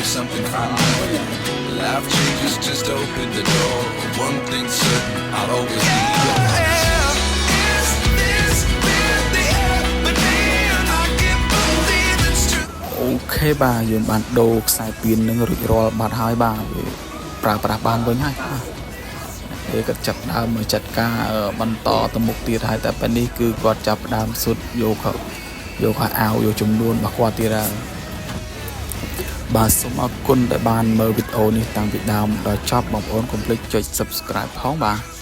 something from you. Life changes, just open the door. One thing's certain, I'll always be yours. Is this really happening? I can't believe it's true. Okay បាទយើងបានដូរខ្សែពៀននឹងរួចរាល់បាត់ហើយបាទប្រើប្រាស់បានវិញហើយបាទគេក៏ចាប់ដើមមកចាត់ការបន្តទៅមុខទៀតហើយតែពេលនេះគឺគាត់ចាប់ដើមសុទ្ធយកខោអាវយកចំនួនរបស់គាត់ទៀតហើយបាទសូមអរគុណដែលបានមើលវីដេអូនេះតាំងពីដើមដល់ចប់បងប្អូនកុំភ្លេចចុច Subscribe ផងបាទ